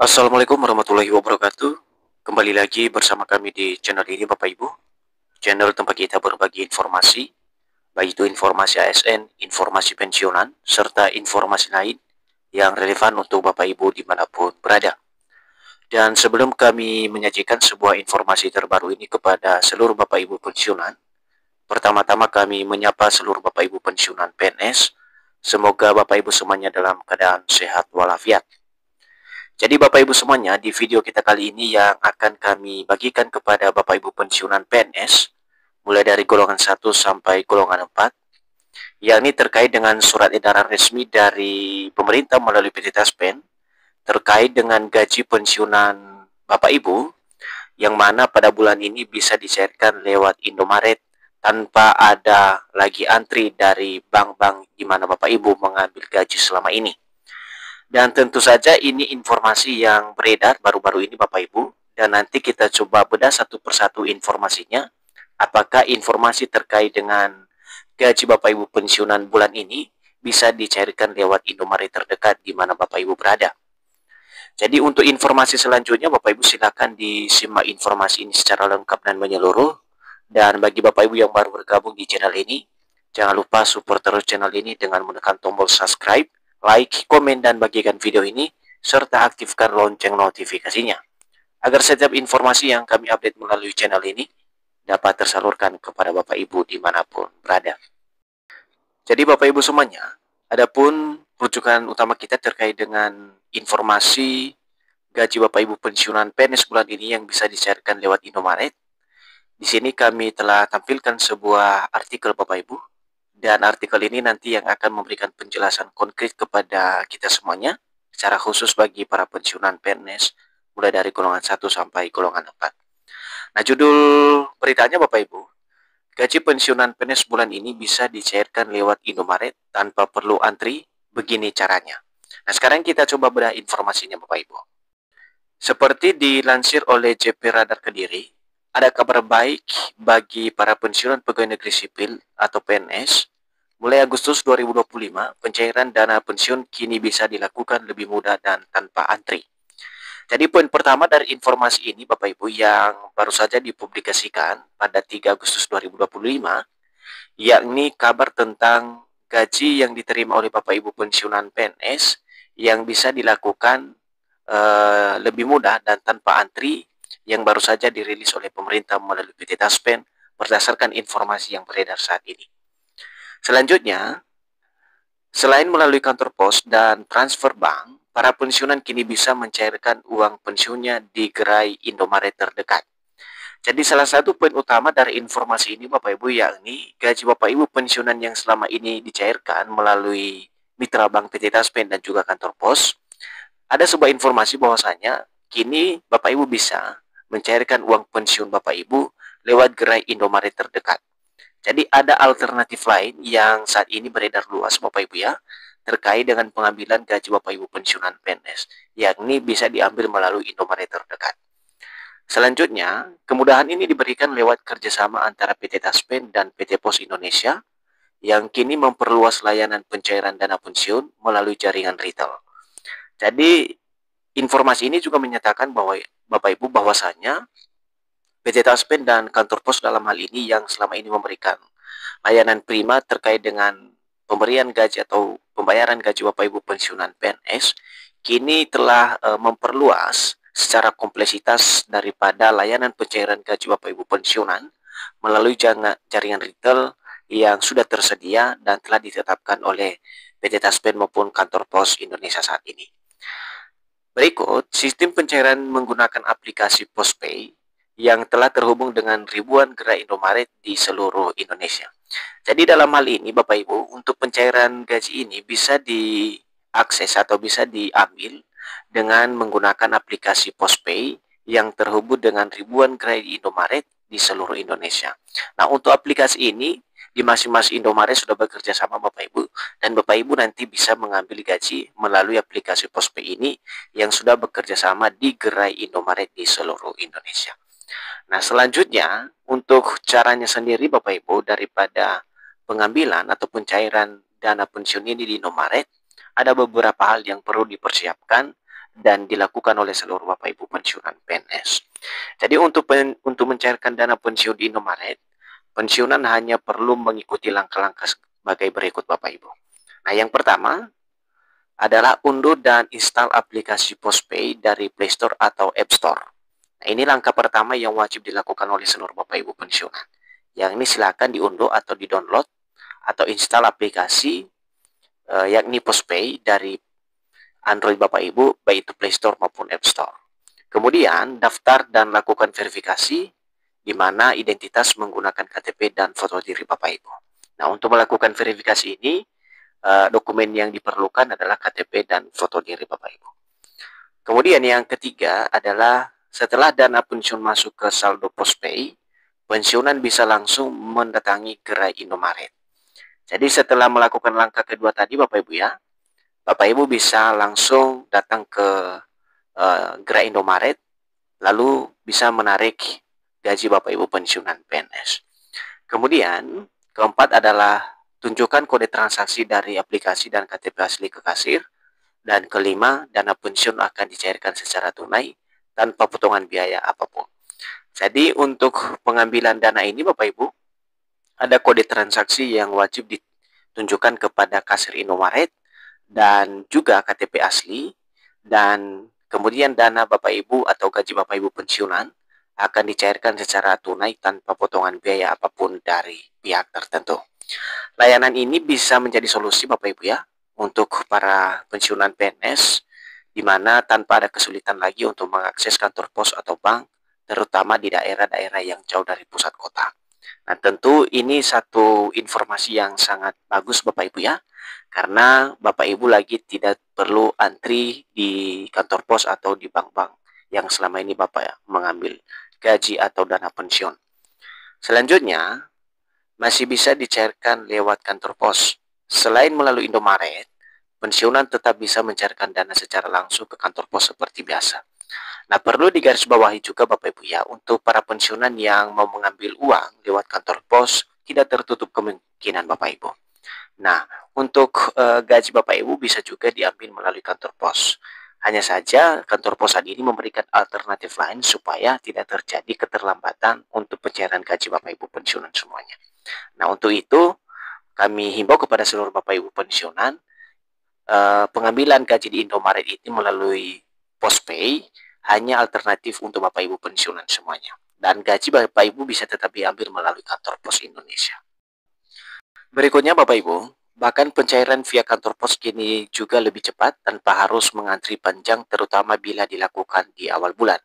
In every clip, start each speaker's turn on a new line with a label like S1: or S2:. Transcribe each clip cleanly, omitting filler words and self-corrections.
S1: Assalamualaikum warahmatullahi wabarakatuh. Kembali lagi bersama kami di channel ini Bapak Ibu. Channel tempat kita berbagi informasi, baik itu informasi ASN, informasi pensiunan, serta informasi lain yang relevan untuk Bapak Ibu dimanapun berada. Dan sebelum kami menyajikan sebuah informasi terbaru ini kepada seluruh Bapak Ibu pensiunan, pertama-tama kami menyapa seluruh Bapak Ibu pensiunan PNS. Semoga Bapak Ibu semuanya dalam keadaan sehat walafiat. Jadi Bapak Ibu semuanya, di video kita kali ini yang akan kami bagikan kepada Bapak Ibu pensiunan PNS, mulai dari golongan 1 sampai golongan 4, yakni terkait dengan surat edaran resmi dari pemerintah melalui PT Taspen, terkait dengan gaji pensiunan Bapak Ibu, yang mana pada bulan ini bisa dicairkan lewat Indomaret tanpa ada lagi antri dari bank-bank di mana Bapak Ibu mengambil gaji selama ini. Dan tentu saja ini informasi yang beredar baru-baru ini Bapak Ibu. Dan nanti kita coba bedah satu persatu informasinya. Apakah informasi terkait dengan gaji Bapak Ibu pensiunan bulan ini bisa dicairkan lewat Indomaret terdekat di mana Bapak Ibu berada. Jadi untuk informasi selanjutnya Bapak Ibu silakan disimak informasi ini secara lengkap dan menyeluruh. Dan bagi Bapak Ibu yang baru bergabung di channel ini, jangan lupa support terus channel ini dengan menekan tombol subscribe, like, komen, dan bagikan video ini, serta aktifkan lonceng notifikasinya, agar setiap informasi yang kami update melalui channel ini dapat tersalurkan kepada Bapak Ibu dimanapun berada. Jadi Bapak Ibu semuanya, adapun rujukan utama kita terkait dengan informasi gaji Bapak Ibu pensiunan PNS bulan ini yang bisa dicairkan lewat Indomaret. Di sini kami telah tampilkan sebuah artikel Bapak Ibu. Dan artikel ini nanti yang akan memberikan penjelasan konkret kepada kita semuanya, secara khusus bagi para pensiunan PNS, mulai dari golongan 1 sampai golongan 4. Nah, judul beritanya Bapak Ibu, gaji pensiunan PNS bulan ini bisa dicairkan lewat Indomaret tanpa perlu antri, begini caranya. Nah, sekarang kita coba bedah informasinya Bapak Ibu. Seperti dilansir oleh JP Radar Kediri, ada kabar baik bagi para pensiunan pegawai negeri sipil atau PNS. Mulai Agustus 2025, pencairan dana pensiun kini bisa dilakukan lebih mudah dan tanpa antri. Jadi poin pertama dari informasi ini Bapak Ibu yang baru saja dipublikasikan pada 3 Agustus 2025, yakni kabar tentang gaji yang diterima oleh Bapak Ibu pensiunan PNS yang bisa dilakukan lebih mudah dan tanpa antri, yang baru saja dirilis oleh pemerintah melalui PT Taspen berdasarkan informasi yang beredar saat ini. Selanjutnya, selain melalui kantor pos dan transfer bank, para pensiunan kini bisa mencairkan uang pensiunnya di gerai Indomaret terdekat. Jadi salah satu poin utama dari informasi ini Bapak Ibu yakni gaji Bapak Ibu pensiunan yang selama ini dicairkan melalui mitra bank PT Taspen dan juga kantor pos. Ada sebuah informasi bahwasanya kini Bapak Ibu bisa mencairkan uang pensiun Bapak Ibu lewat gerai Indomaret terdekat. Jadi ada alternatif lain yang saat ini beredar luas Bapak Ibu ya, terkait dengan pengambilan gaji Bapak Ibu pensiunan PNS, yakni bisa diambil melalui Indomaret terdekat. Selanjutnya, kemudahan ini diberikan lewat kerjasama antara PT Taspen dan PT Pos Indonesia, yang kini memperluas layanan pencairan dana pensiun melalui jaringan retail. Jadi, informasi ini juga menyatakan bahwa Bapak Ibu bahwasanya PT Taspen dan kantor pos dalam hal ini yang selama ini memberikan layanan prima terkait dengan pemberian gaji atau pembayaran gaji Bapak Ibu pensiunan PNS kini telah memperluas secara kompleksitas daripada layanan pencairan gaji Bapak Ibu pensiunan melalui jaringan retail yang sudah tersedia dan telah ditetapkan oleh PT Taspen maupun kantor pos Indonesia saat ini. Berikut sistem pencairan menggunakan aplikasi Postpay yang telah terhubung dengan ribuan gerai Indomaret di seluruh Indonesia. Jadi dalam hal ini Bapak Ibu, untuk pencairan gaji ini bisa diakses atau bisa diambil dengan menggunakan aplikasi Postpay yang terhubung dengan ribuan gerai Indomaret di seluruh Indonesia. Nah, untuk aplikasi ini di masing-masing Indomaret sudah bekerja sama Bapak Ibu, dan Bapak Ibu nanti bisa mengambil gaji melalui aplikasi Postpay ini yang sudah bekerja sama di gerai Indomaret di seluruh Indonesia. Nah, selanjutnya untuk caranya sendiri Bapak Ibu daripada pengambilan atau pencairan dana pensiun ini di Indomaret, ada beberapa hal yang perlu dipersiapkan dan dilakukan oleh seluruh Bapak Ibu pensiunan PNS. Jadi untuk mencairkan dana pensiun di Indomaret, pensiunan hanya perlu mengikuti langkah-langkah sebagai berikut Bapak Ibu. Nah, yang pertama adalah unduh dan install aplikasi Postpay dari Play Store atau App Store. Nah, ini langkah pertama yang wajib dilakukan oleh seluruh Bapak Ibu pensiunan. Yang ini silakan diunduh atau di-download atau install aplikasi yakni Postpay dari Android Bapak Ibu, baik itu Play Store maupun App Store. Kemudian daftar dan lakukan verifikasi di mana identitas menggunakan KTP dan foto diri Bapak Ibu. Nah, untuk melakukan verifikasi ini, dokumen yang diperlukan adalah KTP dan foto diri Bapak Ibu. Kemudian yang ketiga adalah setelah dana pensiun masuk ke saldo Postpay, pensiunan bisa langsung mendatangi gerai Indomaret. Jadi setelah melakukan langkah kedua tadi Bapak Ibu ya, Bapak Ibu bisa langsung datang ke gerai Indomaret, lalu bisa menarik gaji Bapak Ibu pensiunan PNS. Kemudian keempat adalah tunjukkan kode transaksi dari aplikasi dan KTP asli ke kasir. Dan kelima, dana pensiun akan dicairkan secara tunai tanpa potongan biaya apapun. Jadi untuk pengambilan dana ini Bapak Ibu, ada kode transaksi yang wajib ditunjukkan kepada kasir Indomaret dan juga KTP asli, dan kemudian dana Bapak Ibu atau gaji Bapak Ibu pensiunan akan dicairkan secara tunai tanpa potongan biaya apapun dari pihak tertentu. Layanan ini bisa menjadi solusi Bapak Ibu ya untuk para pensiunan PNS, di mana tanpa ada kesulitan lagi untuk mengakses kantor pos atau bank, terutama di daerah-daerah yang jauh dari pusat kota. Nah, tentu ini satu informasi yang sangat bagus Bapak Ibu ya, karena Bapak Ibu lagi tidak perlu antri di kantor pos atau di bank-bank yang selama ini Bapak mengambil gaji atau dana pensiun. Selanjutnya, masih bisa dicairkan lewat kantor pos. Selain melalui Indomaret, pensiunan tetap bisa mencairkan dana secara langsung ke kantor pos seperti biasa. Nah, perlu digarisbawahi juga Bapak Ibu ya, untuk para pensiunan yang mau mengambil uang lewat kantor pos, tidak tertutup kemungkinan Bapak Ibu. Nah, untuk gaji Bapak Ibu bisa juga diambil melalui kantor pos. Hanya saja kantor pos saat ini memberikan alternatif lain supaya tidak terjadi keterlambatan untuk pencairan gaji Bapak Ibu pensiunan semuanya. Nah, untuk itu kami himbau kepada seluruh Bapak Ibu pensiunan, pengambilan gaji di Indomaret ini melalui Postpay hanya alternatif untuk Bapak Ibu pensiunan semuanya. Dan gaji Bapak Ibu bisa tetap diambil melalui kantor pos Indonesia. Berikutnya Bapak Ibu, bahkan pencairan via kantor pos kini juga lebih cepat tanpa harus mengantri panjang, terutama bila dilakukan di awal bulan.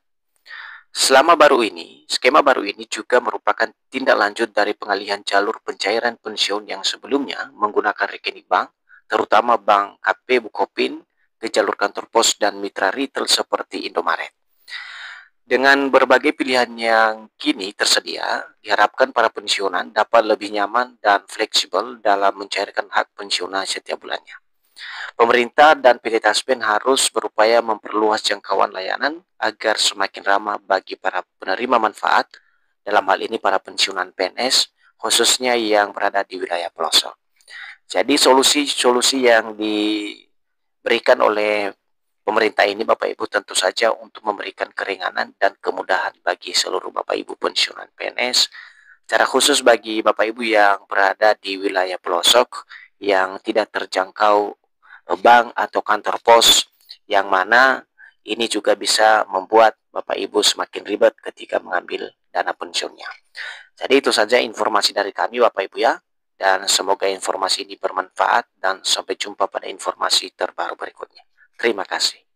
S1: Skema baru ini juga merupakan tindak lanjut dari pengalihan jalur pencairan pensiun yang sebelumnya menggunakan rekening bank, terutama Bank KP Bukopin, ke jalur kantor pos dan mitra retail seperti Indomaret. Dengan berbagai pilihan yang kini tersedia, diharapkan para pensiunan dapat lebih nyaman dan fleksibel dalam mencairkan hak pensiunan setiap bulannya. Pemerintah dan PT Taspen harus berupaya memperluas jangkauan layanan agar semakin ramah bagi para penerima manfaat, dalam hal ini para pensiunan PNS, khususnya yang berada di wilayah pelosok. Jadi solusi-solusi yang diberikan oleh pemerintah ini Bapak Ibu tentu saja untuk memberikan keringanan dan kemudahan bagi seluruh Bapak Ibu pensiunan PNS, secara khusus bagi Bapak Ibu yang berada di wilayah pelosok yang tidak terjangkau bank atau kantor pos, yang mana ini juga bisa membuat Bapak Ibu semakin ribet ketika mengambil dana pensiunnya. Jadi itu saja informasi dari kami Bapak Ibu ya, dan semoga informasi ini bermanfaat dan sampai jumpa pada informasi terbaru berikutnya. Terima kasih.